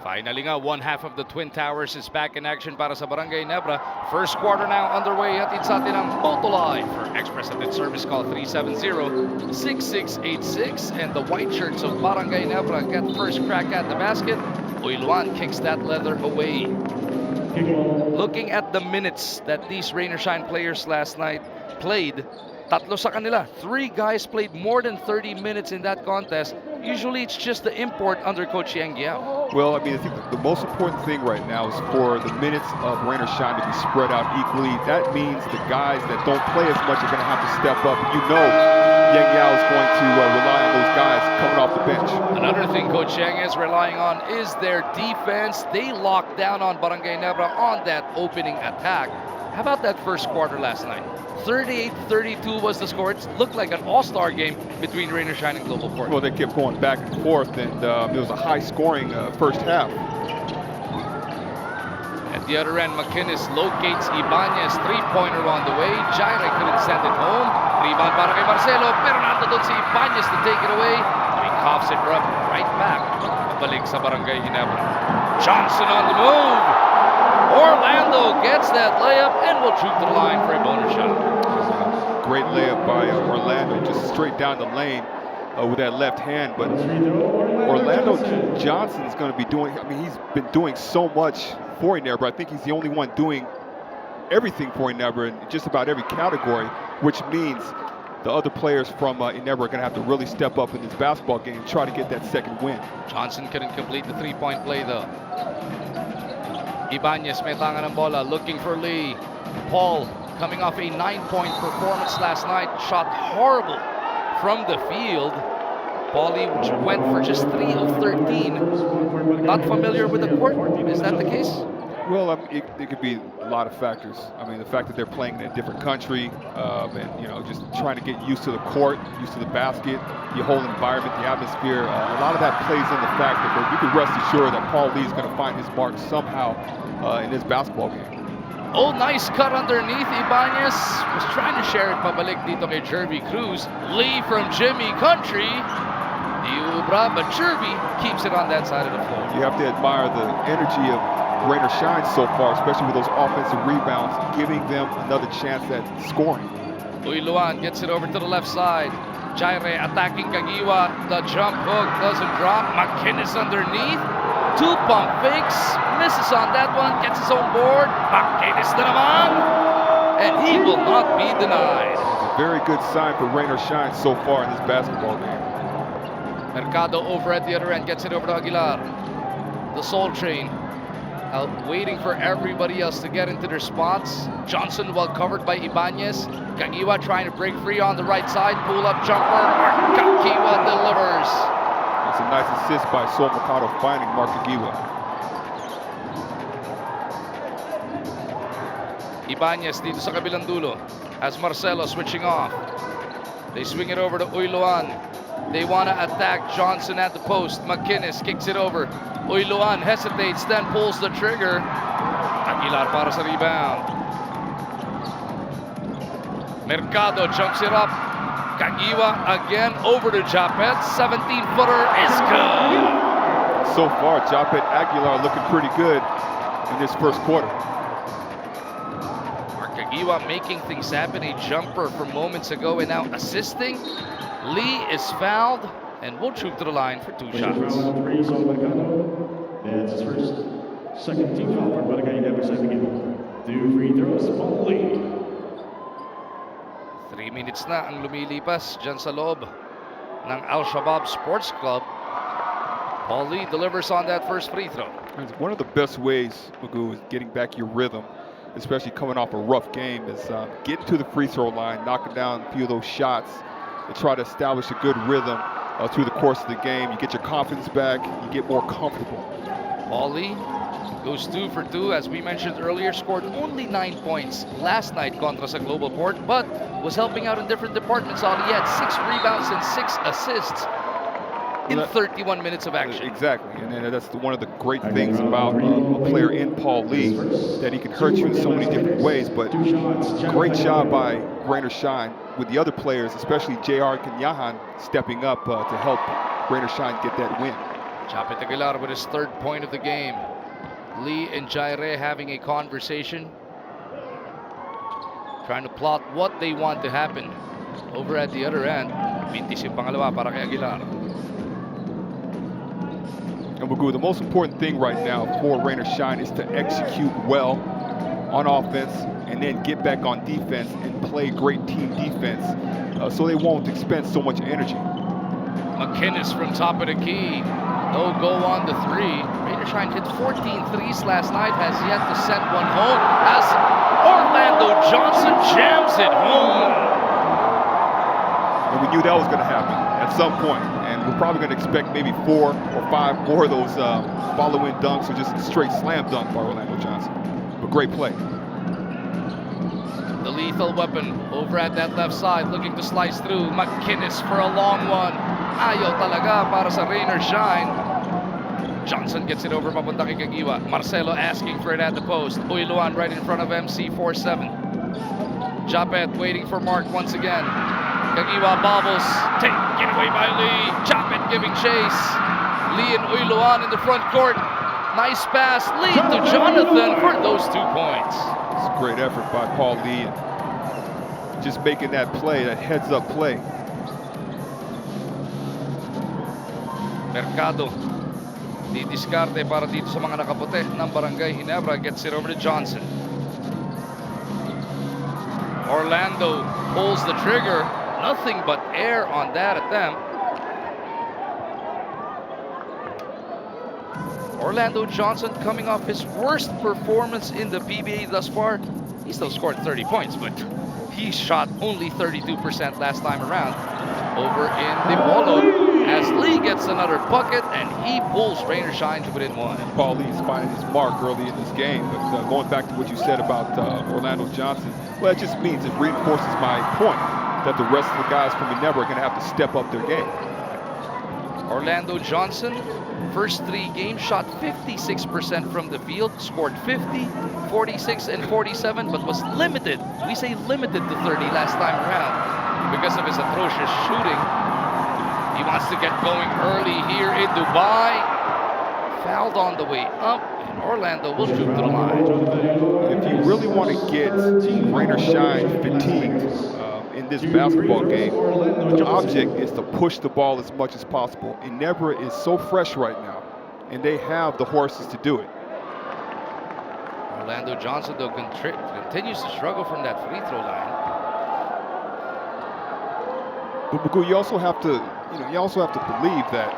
Finally nga, one half of the Twin Towers is back in action para sa Barangay Nebra. First quarter now underway. Hatid sa atin ang Motolife. For Express Hatid service, call 370-6686. And the white shirts of Barangay Nebra get first crack at the basket. Uiluan kicks that leather away. Looking at the minutes that these Rain or Shine players last night played, tatlo sa kanila. 3 guys played more than 30 minutes in that contest. Usually it's just the import under Coach Yang Giao. Well, I mean, I think the most important thing right now is for the minutes of Rain or Shine to be spread out equally. That means the guys that don't play as much are going to have to step up. You know Yang Giao is going to rely on those guys coming off the bench. Another thing Coach Yang is relying on is their defense. They locked down on Barangay Nebra on that opening attack. How about that first quarter last night? 38-32 was the score. It looked like an all-star game between Rain or Shine and Global Port. Well, they kept going back and forth, and it was a high-scoring first half. At the other end, McInnes locates Ibanez. Three-pointer on the way. Jaire couldn't send it home. Rebound para kay Marcelo, pero nando doon si Ibanez to take it away. But he coughs it right back. Pabalik sa Barangay Ginebra. Johnson on the move. Orlando gets that layup and will shoot the line for a bonus shot. Great layup by Orlando, just straight down the lane with that left hand. But Orlando Johnson is going to be doing, I mean, he's been doing so much for Ginebra. I think he's the only one doing everything for Ginebra in just about every category, which means the other players from Ginebra are going to have to really step up in this basketball game and try to get that second win. Johnson couldn't complete the three-point play though. Ibanez may tangan ng bola, looking for Lee. Paul coming off a 9-point performance last night, shot horrible from the field. Paulie went for just 3 of 13. Not familiar with the court, is that the case? Well, it could be a lot of factors. I mean, the fact that they're playing in a different country, and just trying to get used to the court, used to the basket, the whole environment, the atmosphere. A lot of that plays in the factor, but you can rest assured that Paul Lee is going to find his mark somehow in this basketball game. Oh, nice cut underneath. Ibanez was trying to share it pabalik dito kay Jervy Cruz. Lee from Jimmy Country. Diubra, but Jervy keeps it on that side of the floor. You have to admire the energy of Rain or Shine so far, especially with those offensive rebounds, giving them another chance at scoring. Uiluan gets it over to the left side. Jaire attacking Kagiwa. The jump hook doesn't drop. McInnes underneath. 2 pump fakes. Misses on that one. Gets his own board. McInnes na naman. And he will not be denied. It's a very good sign for Rain or Shine so far in this basketball game. Mercado over at the other end. Gets it over to Aguilar. The Soul Train. Waiting for everybody else to get into their spots. Johnson well covered by Ibanez. Kagiwa trying to break free on the right side. Pull up jumper. Kagiwa delivers. It's a nice assist by Sol Mercado finding Mark Kagiwa. Ibanez dito sa kabilang dulo. As Marcelo switching off. They swing it over to Uiluan. They want to attack Johnson at the post. McInnes kicks it over. Uiluan hesitates, then pulls the trigger. Aguilar para sa rebound. Mercado jumps it up. Kagiwa again over to Japet. 17-footer is good. So far, Japet Aguilar looking pretty good in this first quarter. Mark Kagiwa making things happen. A jumper from moments ago and now assisting. Lee is fouled and will troop to the line for 2 shots. That's his first. Second team foul for Barangay Nebra second game. 2 free throws, Paul Lee. 3 minutes na ang lumilipas dyan sa loob ng Al-Shabaab Sports Club. Paul Lee delivers on that first free throw. It's one of the best ways, Magoo, is getting back your rhythm, especially coming off a rough game, is getting to the free throw line, knocking down a few of those shots, to try to establish a good rhythm through the course of the game. You get your confidence back, you get more comfortable. Paul Lee goes 2 for 2, as we mentioned earlier, scored only 9 points last night contra sa Global Port, but was helping out in different departments. He had 6 rebounds and 6 assists in 31 minutes of action. Exactly, and that's one of the great things about a player in Paul Lee, that he can hurt you in so many different ways, but great job by Rain or Shine with the other players, especially J.R. Kanyahan stepping up to help Rain or Shine get that win. Chapet Aguilar with his third point of the game. Lee and Jaire having a conversation, trying to plot what they want to happen over at the other end. Bintis yung pangalawa para kay Aguilar. And Magoo, the most important thing right now for Rain or Shine is to execute well on offense and then get back on defense and play great team defense so they won't expend so much energy. McInnes from top of the key. No go on the three. Rain or Shine hit 14 threes last night, has yet to send one home as Orlando Johnson jams it home. And we knew that was going to happen at some point. And we're probably going to expect maybe 4 or 5 more of those follow-in dunks or just a straight slam dunk by Orlando Johnson. But great play. The lethal weapon over at that left side, looking to slice through. McInnes for a long one. Ayaw talaga para sa Rain or Shine. Johnson gets it over papunta kay Kagiwa. Marcelo asking for it at the post. Uiluan right in front of MC47. Japet waiting for Mark once again. Kagiwa bobbles. Taken away by Lee. Japet giving chase. Lee and Uiluan in the front court. Nice pass. Lead to Jonathan for those 2 points. It's a great effort by Paul Lee. And just making that play, that heads-up play. Mercado didiskarte para dito sa mga nakaputi ng Barangay Ginebra. Gets it over to Johnson. Orlando pulls the trigger. Nothing but air on that attempt. Orlando Johnson coming off his worst performance in the PBA thus far. He still scored 30 points, but he shot only 32% last time around over in the Polo as Lee gets another bucket and he pulls Rain or Shine to within 1. Paul Lee is finding his mark early in this game. But going back to what you said about Orlando Johnson, well, it just means it reinforces my point that the rest of the guys from Ginebra are going to have to step up their game. Orlando Johnson, first 3 games, shot 56% from the field, scored 50, 46, and 47, but was limited. We say limited to 30 last time around because of his atrocious shooting. He wants to get going early here in Dubai. Fouled on the way up, and Orlando will shoot to the line. If you really want to get Rain or Shine fatigued in this basketball game, the object is to push the ball as much as possible. Ginebra is so fresh right now, and they have the horses to do it. Orlando Johnson, though, continues to struggle from that free throw line. But Magoo, you also have to believe that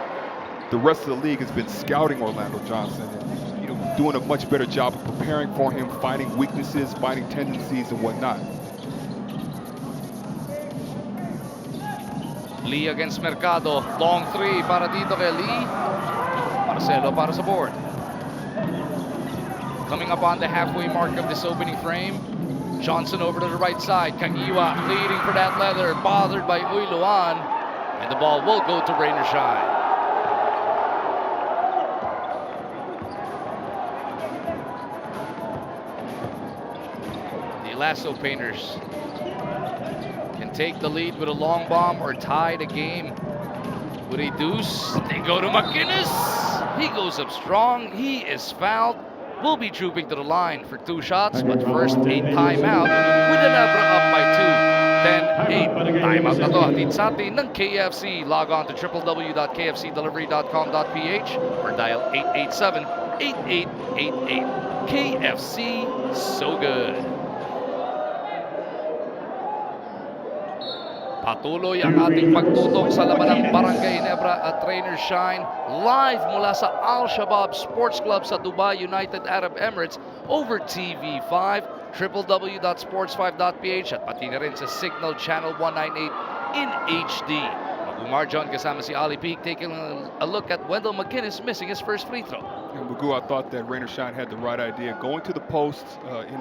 the rest of the league has been scouting Orlando Johnson and doing a much better job of preparing for him, finding weaknesses, finding tendencies, and whatnot. Lee against Mercado. Long 3 para dito kay Lee. Marcelo para sa board. Coming up on the halfway mark of this opening frame. Johnson over to the right side. Kagiwa leading for that leather. Bothered by Uiluan. And the ball will go to Rain or Shine. The Lasso Painters can take the lead with a long bomb or tie the game with a deuce. They go to McInnes. He goes up strong. He is fouled. Will be trooping to the line for 2 shots, but first a timeout with Ginebra up by 2. 10-8. Timeout na to hatid sa atin ng KFC. Log on to www.kfcdelivery.com.ph or dial 887-8888. KFC, so good. Patuloy ang ating pagtutok sa laban ng Barangay Ginebra at Rain or Shine live mula sa Al Shabab Sports Club sa Dubai, United Arab Emirates over TV5, www.sports5.ph at pati na rin sa Signal Channel 198 in HD. Magumar John kasama si Ali Peak taking a look at Wendell McInnes missing his first free throw. And Magoo, I thought that Rain or Shine had the right idea. Going to the post in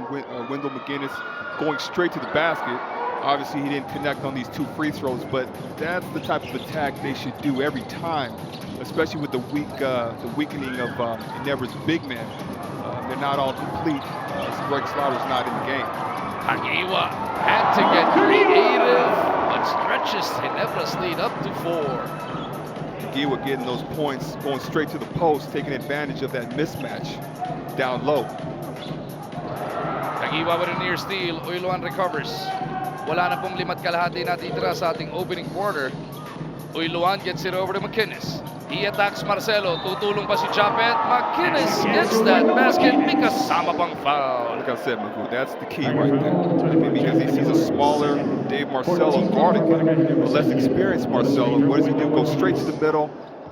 Wendell McInnes, going straight to the basket. Obviously, he didn't connect on these 2 free throws, but that's the type of attack they should do every time, especially with the weakening of Ginebra's big men. They're not all complete. Greg Slaughter's not in the game. Kagiwa had to get creative, but stretches Ginebra's lead up to 4. Kagiwa getting those points, going straight to the post, taking advantage of that mismatch down low. Kagiwa with a near steal. Uiluan recovers. Wala na pong 5 kalahati natitira sa ating opening quarter. Uiluan gets it over to McInnes. He attacks Marcelo. Tutulong pa si Japet. McInnes gets that basket. May kasama pang foul. Like I said, Magoo, that's the key right there. I mean, because he sees a smaller Dave Marcelo guarding him, a less experienced Marcelo. What does he do? Go straight to the middle,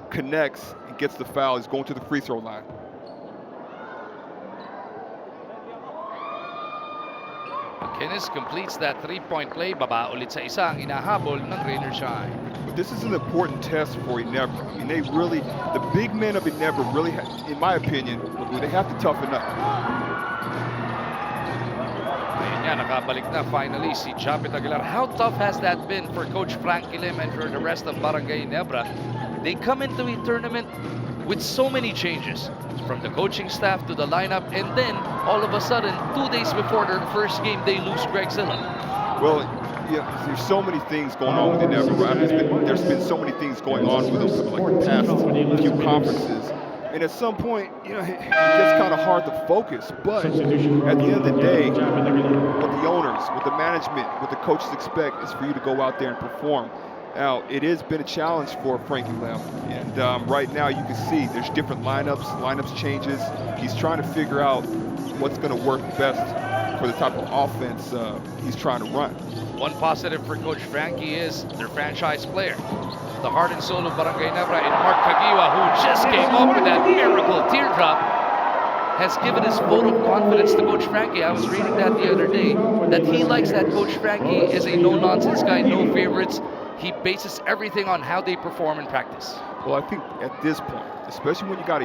connects, and gets the foul. He's going to the free throw line. McInnes completes that 3-point play. Baba ulit sa isa ang inahabol ng Rainer Shine. But this is an important test for Ginebra. I mean, they really, the big men of Ginebra really, in my opinion, they have to toughen up. Ayun nga, nakabalik na finally si Japet Aguilar. How tough has that been for Coach Frankie Lim and for the rest of Barangay Ginebra? They come into a tournament with so many changes, from the coaching staff to the lineup, and then all of a sudden, 2 days before their first game, they lose Greg Zilla. Well, yeah, there's so many things going on with Ginebra. Right? There's been so many things going on with them for like the past few conferences. And at some point, you know, it gets kind of hard to focus. But at the end of the day, what the owners, what the management, what the coaches expect is for you to go out there and perform. Now, it has been a challenge for Frankie Lim. And right now, you can see there's different lineups changes. He's trying to figure out what's going to work best for the type of offense he's trying to run. One positive for Coach Frankie is their franchise player, the heart and soul of Barangay Ginebra, and Mark Kagiwa, who just came up with that miracle teardrop, has given his vote of confidence to Coach Frankie. I was reading that the other day, that he likes that Coach Frankie is a no-nonsense guy, no favorites. He bases everything on how they perform in practice. Well, I think at this point, especially when you got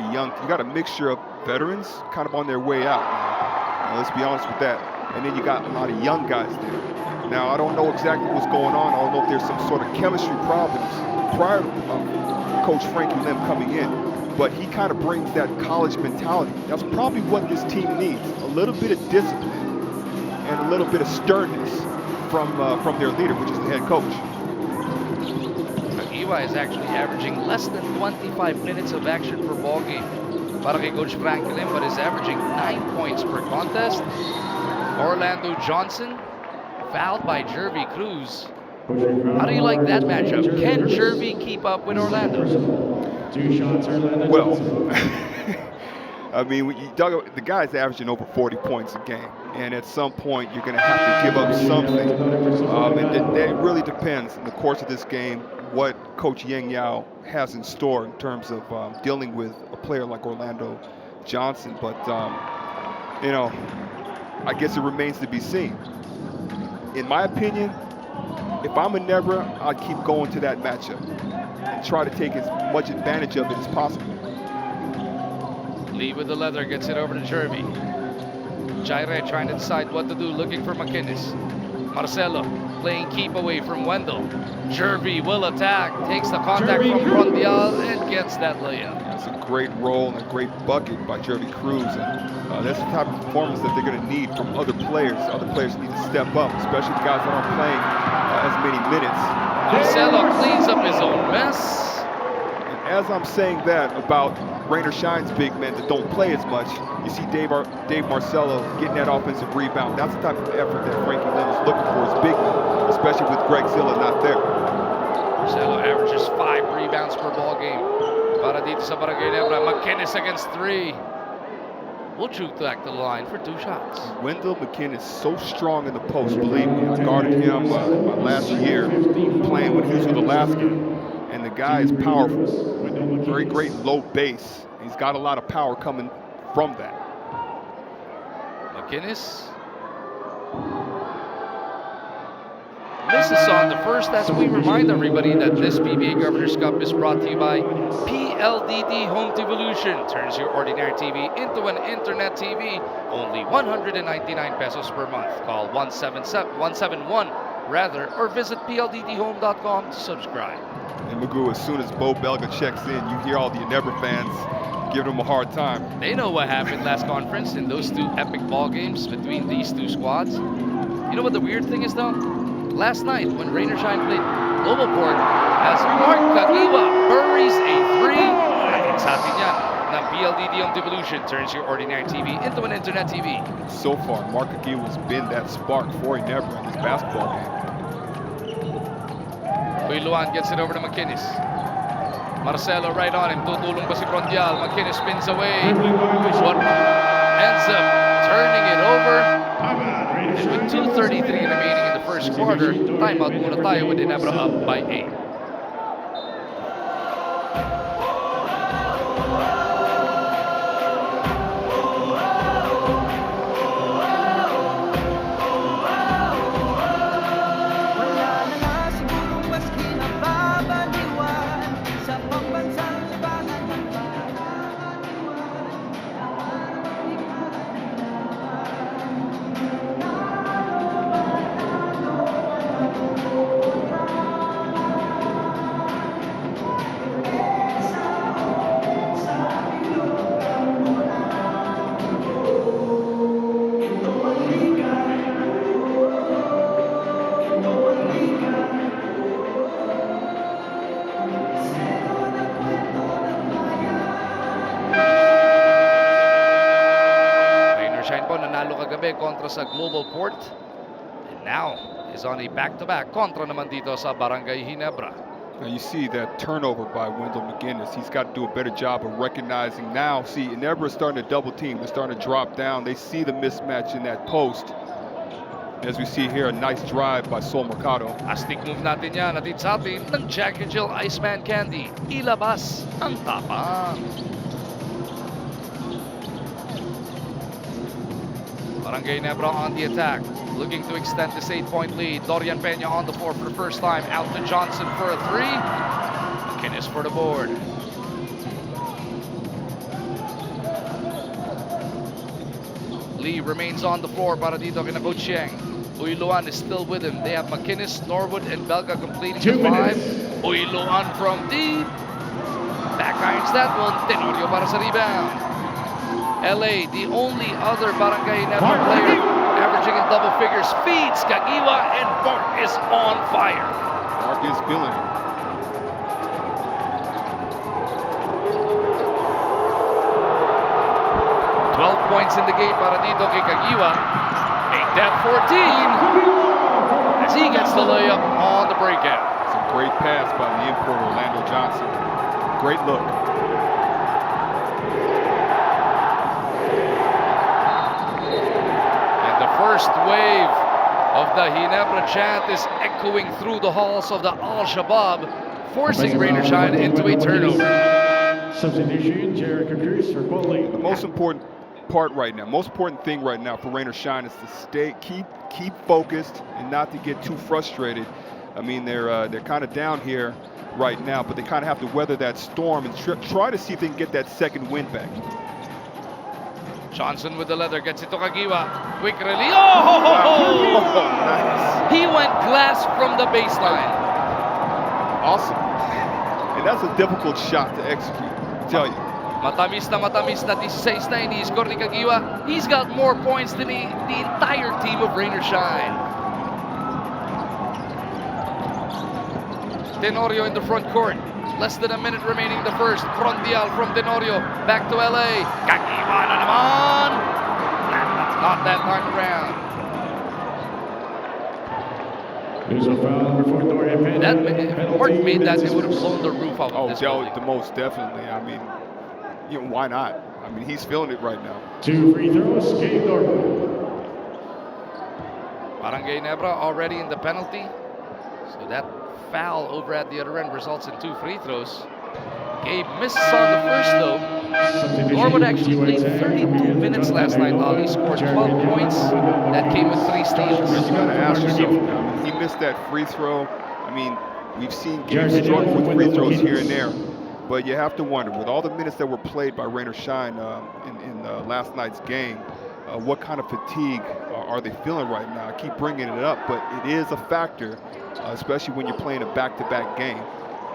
a mixture of veterans kind of on their way out. Now, let's be honest with that. And then you got a lot of young guys there. Now, I don't know exactly what's going on. I don't know if there's some sort of chemistry problems prior to Coach Frankie Lim coming in. But he kind of brings that college mentality. That's probably what this team needs. A little bit of discipline and a little bit of sternness from their leader, which is the head coach. Kagiwa is actually averaging less than 25 minutes of action per ball game. Para kay Coach Frankie Lim, but is averaging 9 points per contest. Orlando Johnson fouled by Jervy Cruz. How do you like that matchup? Can Jervy keep up with Orlando? 2 shots, Orlando. Well, I mean, when you talk about, the guy's averaging over 40 points a game, and at some point you're going to have to give up something. And it really depends in the course of this game what Coach Yang Yao has in store in terms of dealing with a player like Orlando Johnson. But you know, I guess it remains to be seen. In my opinion, if I'm a Ginebra, I'd keep going to that matchup and try to take as much advantage of it as possible. Lee with the leather gets it over to Jervy. Jaire trying to decide what to do, looking for McInnes. Marcelo playing keep away from Wendell. Jervy will attack, takes the contact from Rondial and gets that layup. That's a great roll and a great bucket by Jervy Cruz. And that's the type of performance that they're going to need from other players. Other players need to step up, especially the guys that aren't playing as many minutes. Marcelo cleans up his own mess. And as I'm saying that about Rainer Shine's big men that don't play as much, you see Dave Marcelo getting that offensive rebound. That's the type of effort that Frankie Lim is looking for as big men, especially with Greg Zilla not there. Marcelo averages 5 rebounds per ball game. Para dito sa Barangay Ginebra, McInnes against 3. Will Truth back to the line for 2 shots. Wendell McInnes is so strong in the post, believe me. I guarded him last year playing when he was with Alaska. And the guy is powerful. Very great low base. He's got a lot of power coming from that. McInnes misses on the first, as we remind everybody that this PBA Governors Cup is brought to you by PLDT Home Devolution. Turns your ordinary TV into an internet TV. Only 199 pesos per month. Call 171 rather, or visit pldthome.com to subscribe. And Magoo, as soon as Bo Belga checks in, you hear all the Ginebra fans giving him a hard time. They know what happened last conference in those 2 epic ball games between these 2 squads. You know what the weird thing is though? Last night when Rainer Shine played Global Port, as Mark Kagiwa buries a LDDM Devolution turns your ordinary TV into an internet TV. So far, Mark Aguila has been that spark for Ginebra in this basketball game. Uy Luan gets it over to McInnes. Marcelo right on him. Tutulong ba si Prondial? McInnes spins away. What ends up turning it over. And with 2:33 remaining in the first quarter, timeout muna tayo with Ginebra up by 8. Nanalo kagabi kontra sa Global Port. And now is on a back-to-back kontra naman dito sa Barangay Ginebra. Now you see that turnover by Wendell McInnes. He's got to do a better job of recognizing now. See, Ginebra is starting to double team. They're starting to drop down. They see the mismatch in that post. As we see here, a nice drive by Sol Mercado. Astig move natin yan. Atid sa atin ng Jack and Jill Iceman Candy. Ilabas ang tapang. Barangay Ginebra on the attack, looking to extend this 8-point lead. Dorian Peña on the floor for the first time. Out to Johnson for a three. McInnes for the board. Lee remains on the floor para dito kina Coach Chieng. Uy Luan is still with him. They have McInnes, Norwood, and Belga completing the 5. Uy Luan from deep. Back irons that one. Tenorio para sa rebound. LA, the only other Barangay Ginebra player averaging in double figures, feeds Kagiwa, and Mark is on fire. Mark is feeling it. Points in the game para dito kay Kagiwa. Make that 14 as he gets the layup on the breakout. It's a great pass by the import Orlando Johnson. Great look. And the first wave of the Ginebra chant is echoing through the halls of the Al-Shabaab, forcing Rainier Shine into a turnover. Substitution, Jericho Cruz for Boley. The most important thing right now for Rainier Shine is to keep focused and not to get too frustrated. I mean, they're kind of down here right now, but they kind of have to weather that storm and try to see if they can get that second win back. Johnson with the leather gets it to Kagiwa. Quick release. Oh! Nice. He went glass from the baseline. Awesome. And that's a difficult shot to execute, I tell you. Matamis na 16 na ini-score ni Kagiwa. He's got more points than the entire team of Rainier Shine. Tenorio in the front court. Less than a minute remaining in the first. Prondial from Tenorio. Back to LA. Kagiwa na naman. Not that time around. There's a foul before Dorian Peña. Mark made that, it would have blown the roof out of this building. The most definitely. I mean, why not? I mean, he's feeling it right now. 2 free throws, Gabe Norwood. Barangay Ginebra already in the penalty. So that foul over at the other end results in 2 free throws. Gabe misses on the first though. Norwood actually played 32 minutes last night. Ali scored 12 points. That came with 3 steals. You got to ask yourself, he missed that free throw. I mean, we've seen Gabe struggle with free throws here and there. But you have to wonder, with all the minutes that were played by Rainier Shine in last night's game, what kind of fatigue are they feeling right now? I keep bringing it up, but it is a factor, especially when you're playing a back-to-back game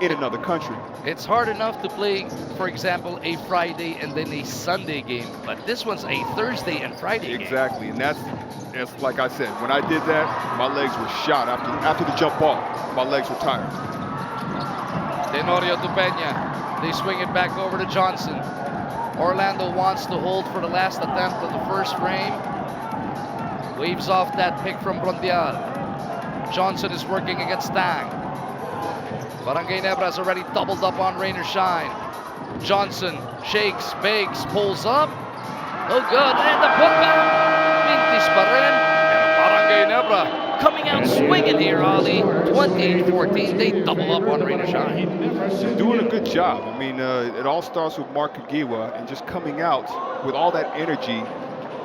in another country. It's hard enough to play, for example, a Friday and then a Sunday game, but this one's a Thursday and Friday game. Exactly, and that's like I said, when I did that, my legs were shot after the jump ball. My legs were tired. Tenorio to Peña. They swing it back over to Johnson. Orlando wants to hold for the last attempt of the first frame. Waves off that pick from Brondial. Johnson is working against Tang. Barangay Nebra has already doubled up on Rain or Shine. Johnson shakes, bakes, pulls up. No good. And the putback. Mintis pa rin. And Barangay Nebra coming out swinging here, Ali. 28-14. They double up on Rain or Shine. They're doing a good job. I mean, it all starts with Mark Kagiwa and just coming out with all that energy,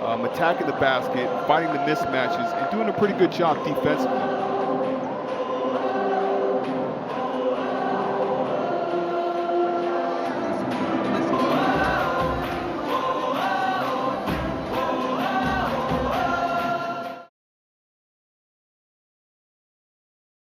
attacking the basket, fighting the mismatches, and doing a pretty good job defensively.